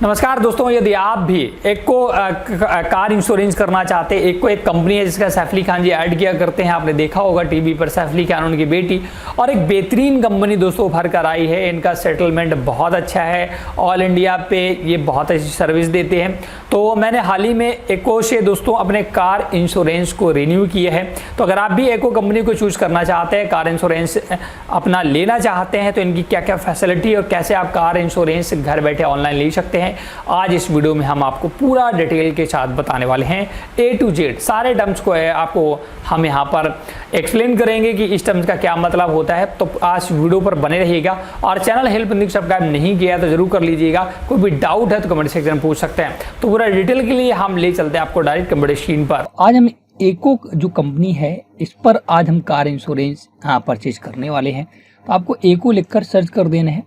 नमस्कार दोस्तों, यदि आप भी एक को कार इंश्योरेंस करना चाहते हैं, एक कंपनी है जिसका सैफ अली खान जी ऐड किया करते हैं, आपने देखा होगा टीवी पर, सैफ अली खान उनकी बेटी, और एक बेहतरीन कंपनी दोस्तों उभर कर आई है। इनका सेटलमेंट बहुत अच्छा है, ऑल इंडिया पे ये बहुत अच्छी सर्विस देते हैं। तो मैंने हाल ही में एको से दोस्तों अपने कार इंश्योरेंस को रिन्यू किया है। तो अगर आप भी एको कंपनी को चूज करना चाहते हैं, कार इंश्योरेंस अपना लेना चाहते हैं, तो इनकी क्या क्या फैसिलिटी और कैसे आप कार इंश्योरेंस घर बैठे ऑनलाइन ले सकते हैं, आज इस वीडियो में हम आपको पूरा डिटेल के साथ बताने वाले हैं। A to Z सारे टर्म्स को आपको हम यहाँ पर एक्सप्लेन करेंगे कि इस टर्म्स का क्या मतलब होता है। तो आज वीडियो पर बने रहिएगा और चैनल हेल्प इंडिया सब्सक्राइब नहीं किया तो जरूर कर लीजिएगा। कोई भी डाउट है तो कमेंट सेक्शन में पूछ सकते हैं। तो पूरा डिटेल के लिए हम ले चलते हैं आपको डायरेक्ट कंप्यूटर स्क्रीन पर। आज हम एको जो कंपनी है इस पर आज हम कार इंश्योरेंस परचेज करने वाले हैं। तो आपको एको लिखकर सर्च कर देना है,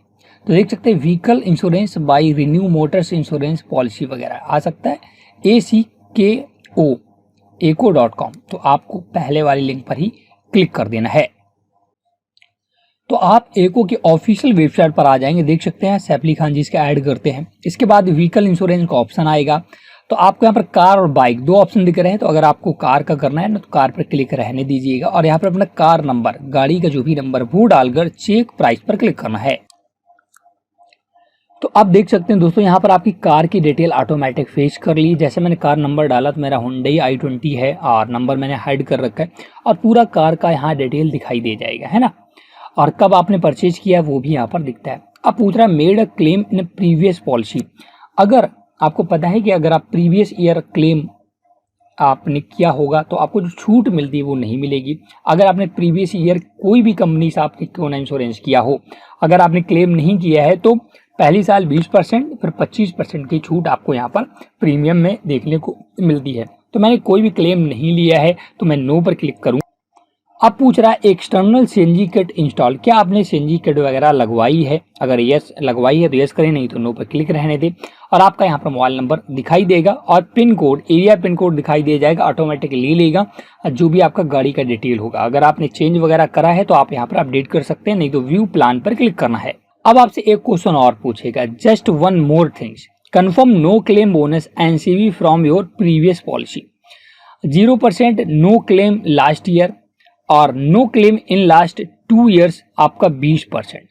तो देख सकते हैं vehicle insurance by renew motors insurance policy वगैरह आ सकता है, ACKO.com। तो आपको पहले वाली लिंक पर ही क्लिक कर देना है। तो आप एको की ऑफिशियल वेबसाइट पर आ जाएंगे, देख सकते हैं सैफ अली खान जी इसका ऐड करते हैं। इसके बाद व्हीकल इंश्योरेंस का ऑप्शन आएगा। तो आपको यहाँ पर कार और बाइक दो ऑप्शन दिख रहे हैं। तो अगर आपको कार का करना है ना, तो कार पर क्लिक रहने दीजिएगा और यहाँ पर अपना कार नंबर, गाड़ी का जो भी नंबर वो डालकर चेक प्राइस पर क्लिक करना है। तो आप देख सकते हैं दोस्तों यहाँ पर आपकी कार की डिटेल ऑटोमेटिक फेच कर ली। जैसे मैंने कार नंबर डाला तो मेरा Hyundai i20 है और नंबर मैंने हाइड कर रखा है और पूरा कार का यहाँ डिटेल दिखाई दे जाएगा, है ना। और कब आपने परचेज किया वो भी यहाँ पर दिखता है। अब पूछ रहा है made a claim in previous policy. अगर आपको पता है कि अगर आप प्रीवियस ईयर क्लेम आपने किया होगा तो आपको जो छूट मिलती है वो नहीं मिलेगी। अगर आपने प्रीवियस ईयर कोई भी कंपनी से आपने क्यों ना इंश्योरेंस किया हो, अगर आपने क्लेम नहीं किया है तो पहली साल 20% फिर 25% की छूट आपको यहाँ पर प्रीमियम में देखने को मिलती है। तो मैंने कोई भी क्लेम नहीं लिया है तो मैं नो पर क्लिक करूँ। अब पूछ रहा है एक्सटर्नल सीएनजी किट इंस्टॉल, क्या आपने सीएनजी किट वगैरह लगवाई है? अगर यस लगवाई है तो यस करें, नहीं तो नो पर क्लिक रहने दें। और आपका यहाँ पर मोबाइल नंबर दिखाई देगा और pin code, area pin code दिखाई दे जाएगा, ऑटोमेटिक ले लेगा जो भी आपका गाड़ी का डिटेल होगा। अगर आपने चेंज वगैरह करा है तो आप यहाँ पर अपडेट कर सकते हैं, नहीं तो व्यू प्लान पर क्लिक करना है। अब आपसे एक क्वेश्चन और पूछेगा, just one more things, confirm no claim bonus NCV from your previous policy. 0% no claim last year और no claim in last 2 years आपका 20%।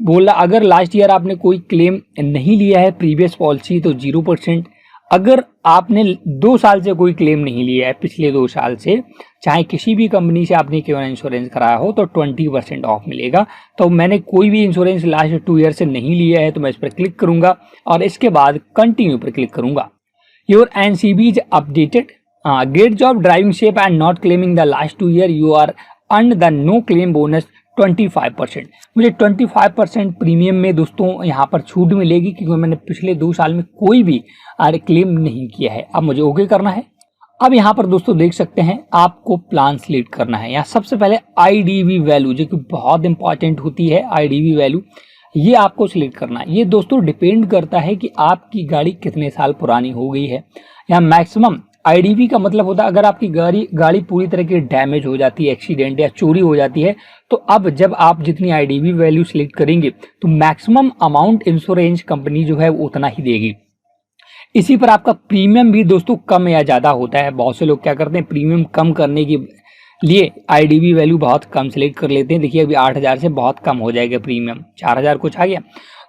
बोला अगर लास्ट ईयर आपने कोई क्लेम नहीं लिया है प्रीवियस पॉलिसी तो 0%। अगर आपने 2 साल से कोई क्लेम नहीं लिया है, पिछले 2 साल से, चाहे किसी भी कंपनी से आपने क्यों इंश्योरेंस कराया हो, तो 20% ऑफ मिलेगा। तो मैंने कोई भी इंश्योरेंस लास्ट 2 ईयर से नहीं लिया है तो मैं इस पर क्लिक करूंगा और इसके बाद कंटिन्यू पर क्लिक करूंगा। Your NCB is updated, great job driving safe and not claiming the last 2 year, you are earn the no claim bonus 25%। मुझे 25% प्रीमियम में दोस्तों यहाँ पर छूट मिलेगी क्योंकि मैंने पिछले 2 साल में कोई भी क्लेम नहीं किया है। अब मुझे ओके करना है। अब यहाँ पर दोस्तों देख सकते हैं आपको प्लान सिलेक्ट करना है। यहाँ सबसे पहले IDV वैल्यू जो कि बहुत इंपॉर्टेंट होती है, IDV वैल्यू ये आपको सिलेक्ट करना है। ये दोस्तों डिपेंड करता है कि आपकी गाड़ी कितने साल पुरानी हो गई है। यहाँ मैक्सिमम IDV का मतलब होता है अगर आपकी गाड़ी पूरी तरह की डैमेज हो जाती है, एक्सीडेंट या चोरी हो जाती है, तो अब जब आप जितनी IDV वैल्यू सिलेक्ट करेंगे तो मैक्सिमम अमाउंट इंश्योरेंस कंपनी जो है वो उतना ही देगी। इसी पर आपका प्रीमियम भी दोस्तों कम या ज़्यादा होता है। बहुत से लोग क्या करते हैं, प्रीमियम कम करने के लिए IDV वैल्यू बहुत कम सिलेक्ट कर लेते हैं। देखिए अभी 8,000 से बहुत कम हो जाएगा प्रीमियम, 4,000 कुछ आ गया।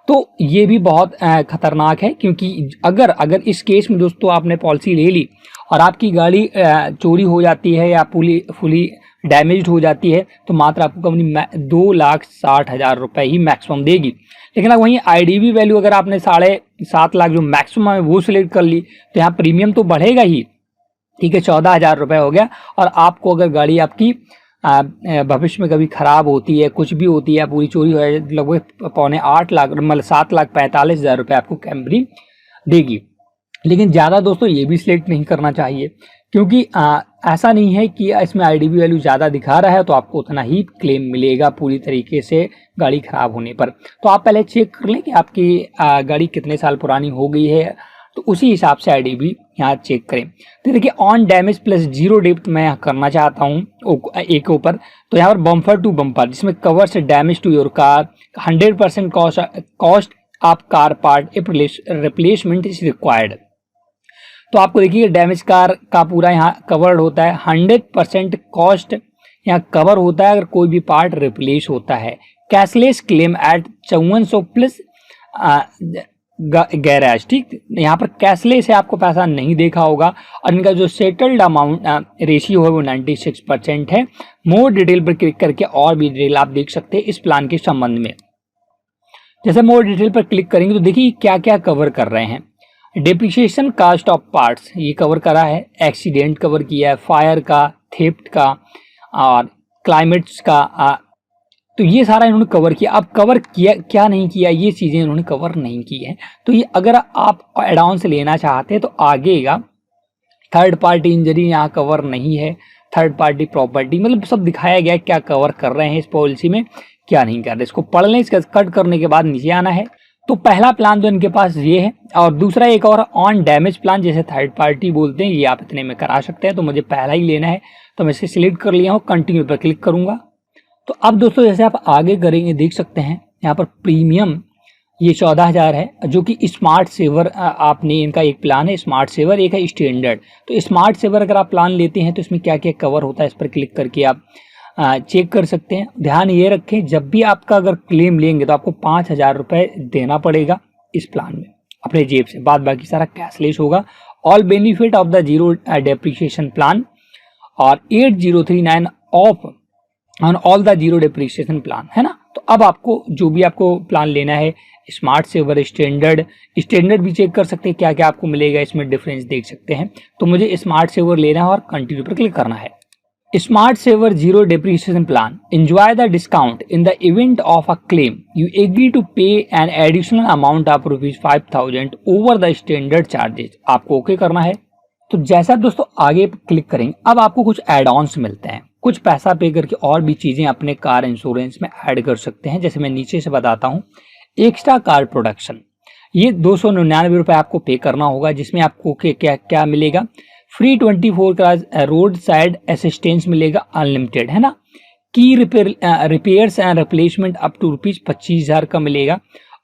तो ये भी बहुत खतरनाक है क्योंकि अगर इस केस में दोस्तों आपने पॉलिसी ले ली और आपकी गाड़ी चोरी हो जाती है या फुली डैमेज्ड हो जाती है तो मात्र आपको कंपनी 2,60,000 रुपये ही मैक्सिमम देगी। लेकिन अब वहीं IDV वैल्यू अगर आपने 7.5 लाख जो मैक्सिमम है वो सिलेक्ट कर ली तो यहाँ प्रीमियम तो बढ़ेगा ही, ठीक है, 14,000 रुपये हो गया। और आपको अगर गाड़ी आपकी भविष्य में कभी खराब होती है, कुछ भी होती है, पूरी चोरी हो जाए, लगभग 7.8 लाख मतलब 7,45,000 रुपये आपको कंपनी देगी। लेकिन ज़्यादा दोस्तों ये भी सिलेक्ट नहीं करना चाहिए क्योंकि ऐसा नहीं है कि इसमें IDV वैल्यू ज़्यादा दिखा रहा है तो आपको उतना ही क्लेम मिलेगा पूरी तरीके से गाड़ी खराब होने पर। तो आप पहले चेक कर लें कि आपकी गाड़ी कितने साल पुरानी हो गई है, तो उसी हिसाब से IDV यहाँ चेक करें। तो देखिए ऑन डैमेज प्लस 0 डेप्थ मैं यहाँ करना चाहता हूँ एक ऊपर। तो यहाँ पर बम्पर टू बम्पर जिसमें covers damage to your car, 100% cost आप car part replacement is required. तो आपको देखिए डैमेज कार का पूरा यहाँ कवर्ड होता है, 100% कॉस्ट यहाँ कवर होता है अगर कोई भी पार्ट रिप्लेस होता है। Cashless claim at 5400 plus garage, ठीक, यहाँ पर कैशलेस है, आपको पैसा नहीं देखा होगा। और इनका जो सेटल्ड अमाउंट रेशियो है वो 96% है। मोर डिटेल पर क्लिक करके और भी डिटेल आप देख सकते हैं इस प्लान के संबंध में। जैसे मोर डिटेल पर क्लिक करेंगे तो देखिए क्या क्या कवर कर रहे हैं। डेप्रिसिएशन कास्ट ऑफ पार्ट्स ये कवर करा है, एक्सीडेंट कवर किया है, फायर का, थेफ्ट का और क्लाइमेट्स का, तो ये सारा इन्होंने कवर किया। अब कवर किया क्या नहीं किया, ये चीज़ें इन्होंने कवर नहीं की है। तो ये अगर आप एडवांस लेना चाहते हैं तो आगेगा थर्ड पार्टी इंजरी यहाँ कवर नहीं है, थर्ड पार्टी प्रॉपर्टी, मतलब सब दिखाया गया क्या कवर कर रहे हैं इस पॉलिसी में, क्या नहीं कर रहे। इसको पढ़ लें, इसका कट करने के बाद नीचे आना है। तो पहला प्लान तो इनके पास ये है, और दूसरा एक और ऑन डैमेज प्लान जिसे थर्ड पार्टी बोलते हैं, ये आप इतने में करा सकते हैं। तो मुझे पहला ही लेना है तो मैं इसे सिलेक्ट कर लिया हूँ, कंटिन्यू पर क्लिक करूंगा। तो अब दोस्तों जैसे आप आगे करेंगे देख सकते हैं यहाँ पर प्रीमियम ये 14,000 है, जो कि स्मार्ट सेवर आपने इनका एक प्लान है स्मार्ट सेवर, एक है स्टैंडर्ड। तो स्मार्ट सेवर अगर आप प्लान लेते हैं तो इसमें क्या क्या कवर होता है इस पर क्लिक करके आप चेक कर सकते हैं। ध्यान ये रखें जब भी आपका अगर क्लेम लेंगे तो आपको 5,000 रुपये देना पड़ेगा इस प्लान में अपने जेब से, बाद बाकी सारा कैशलेस होगा। All benefit of the zero depreciation plan और 8039 of on all the zero depreciation plan, है ना। तो अब आपको जो भी आपको प्लान लेना है स्मार्ट सेवर, स्टैंडर्ड भी चेक कर सकते हैं क्या क्या आपको मिलेगा, इसमें डिफरेंस देख सकते हैं। तो मुझे स्मार्ट सेवर लेना है और कंटिन्यू पर क्लिक करना है। Smart saver zero depreciation plan, enjoy the discount in the event of a claim, you agree to pay an additional amount of ₹5,000 over the standard charges. आपको ओके करना है। तो जैसा दोस्तों आगे क्लिक करेंगे अब आपको कुछ एड ऑन्स मिलते हैं, कुछ पैसा पे करके और भी चीजें अपने कार इंश्योरेंस में ऐड कर सकते हैं। जैसे मैं नीचे से बताता हूँ, एक्स्ट्रा कार प्रोडक्शन, ये 299 रुपये आपको पे करना होगा, जिसमें आपको क्या क्या मिलेगा, फ्री 24 का रोड साइड असिस्टेंस मिलेगा अनलिमिटेड, है ना। की repairs and replacement up to ₹25,000 का मिलेगा,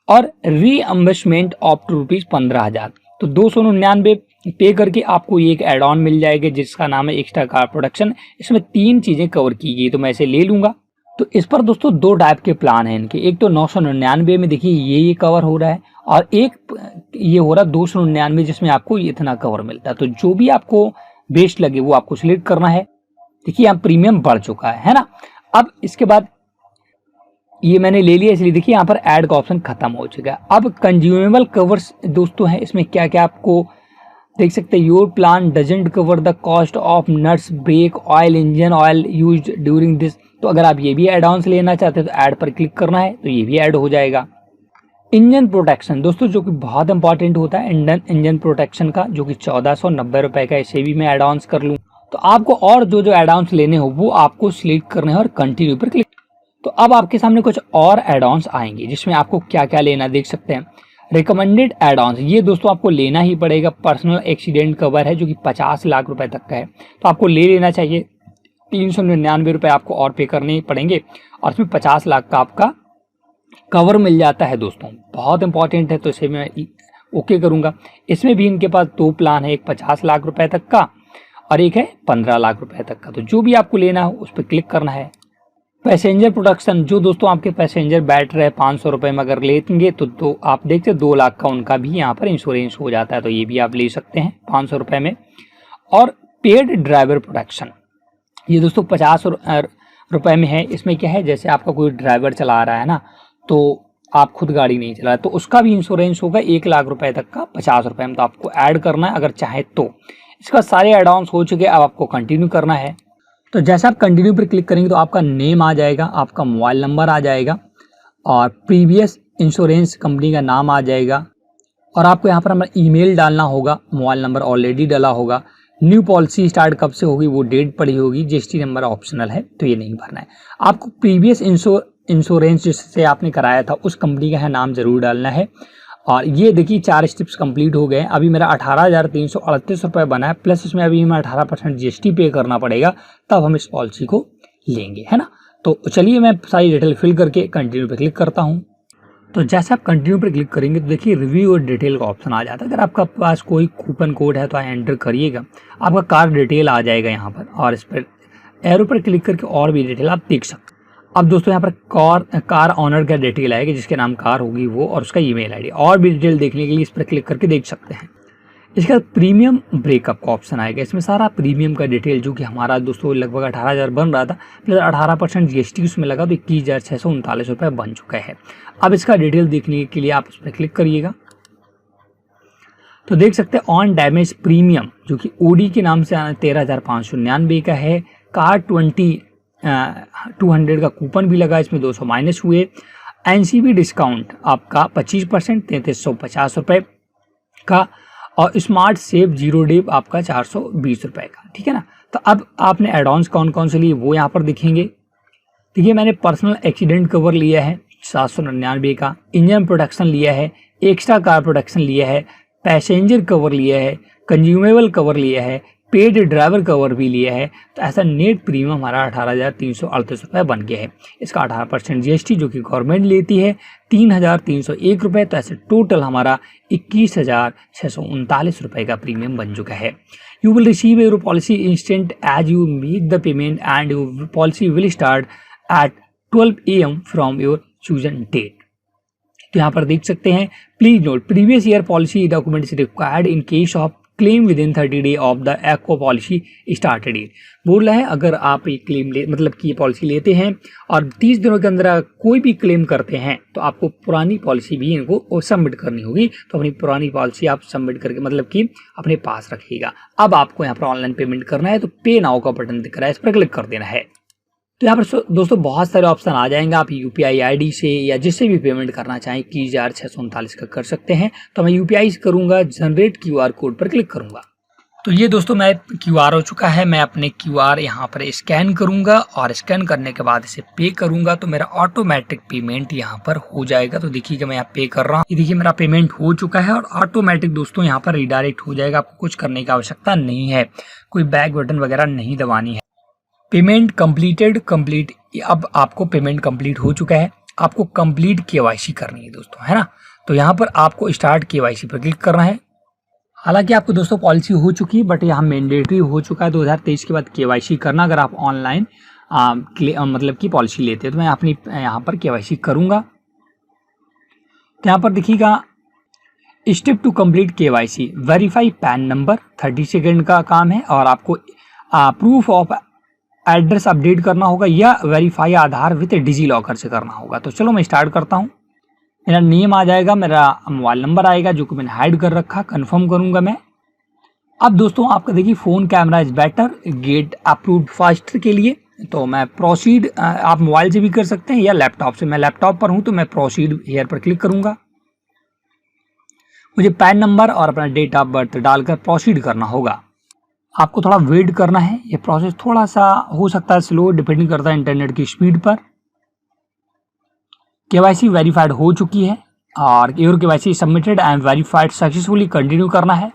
और रीअम्बर्समेंट अप टू ₹15,000। तो 299 पे करके आपको एक एड ऑन मिल जाएगा जिसका नाम है एक्स्ट्रा कार प्रोडक्शन। इसमें 3 चीजें कवर की गई, तो मैं इसे ले लूंगा। तो इस पर दोस्तों 2 टाइप के प्लान हैं इनके, एक तो 999 में देखिए ये कवर हो रहा है, और एक ये हो रहा है 299 जिसमें आपको इतना कवर मिलता है। तो जो भी आपको बेस्ट लगे वो आपको सिलेक्ट करना है। देखिए यहाँ प्रीमियम बढ़ चुका है ना। अब इसके बाद ये मैंने ले लिया, इसलिए देखिए यहाँ पर ऐड का ऑप्शन खत्म हो चुका है। अब कंज्यूमेबल कवर्स दोस्तों हैं, इसमें क्या क्या आपको देख सकते हैं। Your plan doesn't cover the cost of nuts, brake oil, engine oil used during this. तो अगर आप ये भी एड ऑन्स लेना चाहते हैं तो ऐड पर क्लिक करना है, तो ये भी ऐड हो जाएगा। इंजन प्रोटेक्शन दोस्तों जो कि बहुत इंपॉर्टेंट होता है, इंजन प्रोटेक्शन का, जो कि 1490 रुपए का, इसे भी मैं एड ऑन्स कर लूँ। तो आपको और जो जो एड ऑन्स लेने हो वो आपको सिलेक्ट करने हैं और कंटिन्यू पर क्लिक। तो अब आपके सामने कुछ और एड ऑन्स आएंगे जिसमें आपको क्या क्या लेना देख सकते हैं। रिकमेंडेड एड ऑन्स, ये दोस्तों आपको लेना ही पड़ेगा। पर्सनल एक्सीडेंट कवर है जो कि 50 लाख रुपए तक का है, तो आपको ले लेना चाहिए। 399 रुपये आपको और पे करने पड़ेंगे, और इसमें 50 लाख का आपका कवर मिल जाता है दोस्तों, बहुत इंपॉर्टेंट है। तो इसे मैं ओके करूंगा। इसमें भी इनके पास 2 प्लान है, एक 50 लाख रुपए तक का और एक है 15 लाख रुपए तक का। तो जो भी आपको लेना हो उस पर क्लिक करना है। पैसेंजर प्रोटेक्शन, जो दोस्तों आपके पैसेंजर बैठ रहे 500 रुपये में अगर लेंगे तो आप देखते 2 लाख का उनका भी यहाँ पर इंश्योरेंस हो जाता है, तो ये भी आप ले सकते हैं 500 रुपये में। और पेड ड्राइवर प्रोटेक्शन, ये दोस्तों 50 रुपये में है। इसमें क्या है, जैसे आपका कोई ड्राइवर चला रहा है ना, तो आप खुद गाड़ी नहीं चला रहे तो उसका भी इंश्योरेंस होगा 1 लाख रुपए तक का 50 रुपये में। तो आपको ऐड करना है अगर चाहे तो। इसका सारे एड ऑन्स हो चुके, अब आपको कंटिन्यू करना है। तो जैसे आप कंटिन्यू पर क्लिक करेंगे तो आपका नेम आ जाएगा, आपका मोबाइल नंबर आ जाएगा, और प्रीवियस इंश्योरेंस कंपनी का नाम आ जाएगा, और आपको यहाँ पर हमारा ईमेल डालना होगा, मोबाइल नंबर ऑलरेडी डाला होगा। न्यू पॉलिसी स्टार्ट कब से होगी वो डेट पड़ी होगी, जीएसटी नंबर ऑप्शनल है तो ये नहीं भरना है। आपको प्रीवियस इंश्योरेंस जिससे आपने कराया था उस कंपनी का है नाम जरूर डालना है। और ये देखिए 4 स्टेप्स कंप्लीट हो गए। अभी मेरा 18,338 रुपये बना है, प्लस इसमें अभी हमें 18% जीएसटी पे करना पड़ेगा, तब हम इस पॉलिसी को लेंगे, है ना। तो चलिए मैं सारी डिटेल फिल करके कंटिन्यू पे क्लिक करता हूँ। तो जैसे आप कंटिन्यू पर क्लिक करेंगे तो देखिए रिव्यू और डिटेल का ऑप्शन आ जाता है। अगर आपका पास कोई कूपन कोड है तो एंटर करिएगा, आपका कार डिटेल आ जाएगा यहाँ पर, और इस पर एरो पर क्लिक करके और भी डिटेल आप देख सकते हैं। अब दोस्तों यहाँ पर कार ऑनर का डिटेल आएगा, जिसके नाम कार होगी वो, और उसका ईमेल आईडी, और भी डिटेल देखने के लिए इस पर क्लिक करके देख सकते हैं। इसके बाद प्रीमियम ब्रेकअप का ऑप्शन आएगा, इसमें सारा प्रीमियम का डिटेल जो कि हमारा दोस्तों लगभग 18,000 बन रहा था, प्लस 18% GST उसमें लगा तो 21,639 रुपये बन चुका है। अब इसका डिटेल देखने के लिए आप उस पर क्लिक करिएगा तो देख सकते हैं ऑन डैमेज प्रीमियम जो कि OD के नाम से 13,599 का है। कार 200 का कूपन भी लगा, इसमें 200 माइनस हुए। NCB डिस्काउंट आपका 25% 3,350 रुपये का, और स्मार्ट सेव 0 डेब आपका 420 रुपये का, ठीक है ना। तो अब आपने एडॉन्स कौन कौन से लिए वो यहाँ पर दिखेंगे। देखिए मैंने पर्सनल एक्सीडेंट कवर लिया है 799 का, इंजन प्रोटेक्शन लिया है, एक्स्ट्रा कार प्रोटेक्शन लिया है, पैसेंजर कवर लिया है, कंज्यूमेबल कवर लिया है, पेड ड्राइवर कवर भी लिया है। तो ऐसा नेट प्रीमियम हमारा 18,338 रुपये बन गया है। इसका 18% GST जो कि गवर्नमेंट लेती है 3,301 रुपये, तो ऐसे टोटल हमारा 21,639 रुपये का प्रीमियम बन चुका है। You will receive your policy instant as you make the payment and your policy will start at 12 AM from your chosen date. तो यहाँ पर देख सकते हैं, please note previous year policy document is required in case of claim within 30 day of the aqua policy start date. बोल रहा है अगर आप ये क्लेम मतलब कि ये पॉलिसी लेते हैं और 30 दिनों के अंदर कोई भी क्लेम करते हैं तो आपको पुरानी पॉलिसी भी इनको सबमिट करनी होगी। तो अपनी पुरानी पॉलिसी आप सबमिट करके मतलब कि अपने पास रखिएगा। अब आपको यहाँ पर ऑनलाइन पेमेंट करना है तो पे नाउ का बटन दिख रहा है, इस पर क्लिक कर देना है। तो यहाँ पर दोस्तों बहुत सारे ऑप्शन आ जाएंगे, आप UPI ID से या जिससे भी पेमेंट करना चाहें 21,639 का कर सकते हैं। तो मैं UPI से करूँगा, जनरेट QR कोड पर क्लिक करूँगा। तो ये दोस्तों मैं QR हो चुका है, मैं अपने QR यहाँ पर स्कैन करूँगा और स्कैन करने के बाद इसे पे करूँगा तो मेरा ऑटोमेटिक पेमेंट यहाँ पर हो जाएगा। तो देखिएगा मैं यहाँ पे कर रहा हूँ, ये देखिए मेरा पेमेंट हो चुका है और ऑटोमेटिक दोस्तों यहाँ पर रिडायरेक्ट हो जाएगा। आपको कुछ करने की आवश्यकता नहीं है, कोई बैक बटन वगैरह नहीं दबानी है। पेमेंट कंप्लीटेड कंप्लीट, अब आपको पेमेंट कंप्लीट हो चुका है। आपको कंप्लीट KYC करनी है दोस्तों, है ना। तो यहाँ पर आपको स्टार्ट KYC पर क्लिक करना है। हालांकि आपको दोस्तों पॉलिसी हो चुकी है बट यहाँ मैंडेटरी हो चुका है 2023 के बाद KYC करना, अगर आप ऑनलाइन मतलब की पॉलिसी लेते हैं। तो मैं अपनी यहाँ पर KYC करूँगा। तो यहाँ पर देखिएगा step two complete KYC, verify PAN number 30 second का काम है, और आपको प्रूफ ऑफ एड्रेस अपडेट करना होगा या वेरीफाई आधार विद डिजीलॉकर से करना होगा। तो चलो मैं स्टार्ट करता हूँ। मेरा नेम आ जाएगा, मेरा मोबाइल नंबर आएगा जो कि मैंने हाइड कर रखा, कंफर्म करूँगा मैं। अब दोस्तों आपका देखिए phone camera is better, get approved faster के लिए तो मैं प्रोसीड, आप मोबाइल से भी कर सकते हैं या लैपटॉप से। मैं लैपटॉप पर हूँ तो मैं प्रोसीड हियर पर क्लिक करूँगा। मुझे पैन नंबर और अपना डेट ऑफ बर्थ डालकर प्रोसीड करना होगा। आपको थोड़ा वेट करना है, ये प्रोसेस थोड़ा सा हो सकता है स्लो, डिपेंडिंग करता है इंटरनेट की स्पीड पर। KYC वेरीफाइड हो चुकी है और your KYC submitted and verified successfully, continue करना है।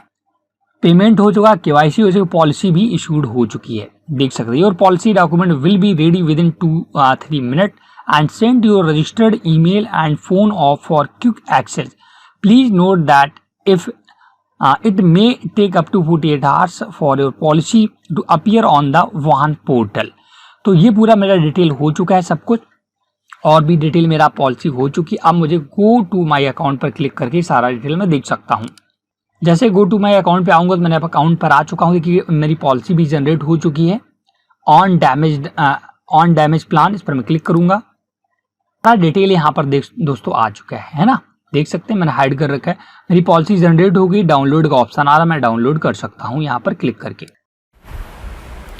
पेमेंट हो चुका, KYC हो चुका, पॉलिसी भी इशूड हो चुकी है, देख सकते हैं। Your policy document will be ready within 2-3 minute and send your registered email and phone off for quick access. Please note that if it may take up to 48 hours for your policy to appear on the वाहन portal. तो ये पूरा मेरा detail हो चुका है सब कुछ, और भी डिटेल मेरा पॉलिसी हो चुकी। अब मुझे गो टू माई अकाउंट पर क्लिक करके सारा डिटेल मैं देख सकता हूँ। जैसे गो टू माई अकाउंट पे आऊँगा तो मैंने अकाउंट पर आ चुका हूँ क्योंकि मेरी पॉलिसी भी जनरेट हो चुकी है। ऑन डैमेज प्लान, इस पर मैं क्लिक करूँगा। सारा डिटेल यहाँ पर दोस्तों आ चुका है ना, देख सकते हैं मैंने हाइड कर रखा है। मेरी पॉलिसी जनरेट हो गई, डाउनलोड का ऑप्शन आ रहा है, मैं डाउनलोड कर सकता हूँ यहाँ पर क्लिक करके।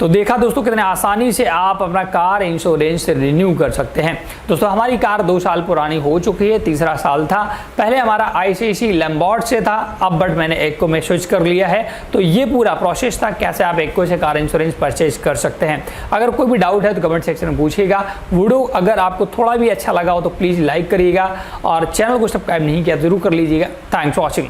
तो देखा दोस्तों कितने आसानी से आप अपना कार इंश्योरेंस रिन्यू कर सकते हैं। दोस्तों हमारी कार 2 साल पुरानी हो चुकी है, तीसरा साल था। पहले हमारा ICC लैम्बॉर्ट से था, अब बट मैंने एक्को में स्विच कर लिया है। तो ये पूरा प्रोसेस था कैसे आप एक्को से कार इंश्योरेंस परचेज कर सकते हैं। अगर कोई भी डाउट है तो कमेंट सेक्शन में पूछिएगा। वीडियो अगर आपको थोड़ा भी अच्छा लगा हो तो प्लीज़ लाइक करिएगा और चैनल को सब्सक्राइब नहीं किया जरूर कर लीजिएगा। Thanks for watching.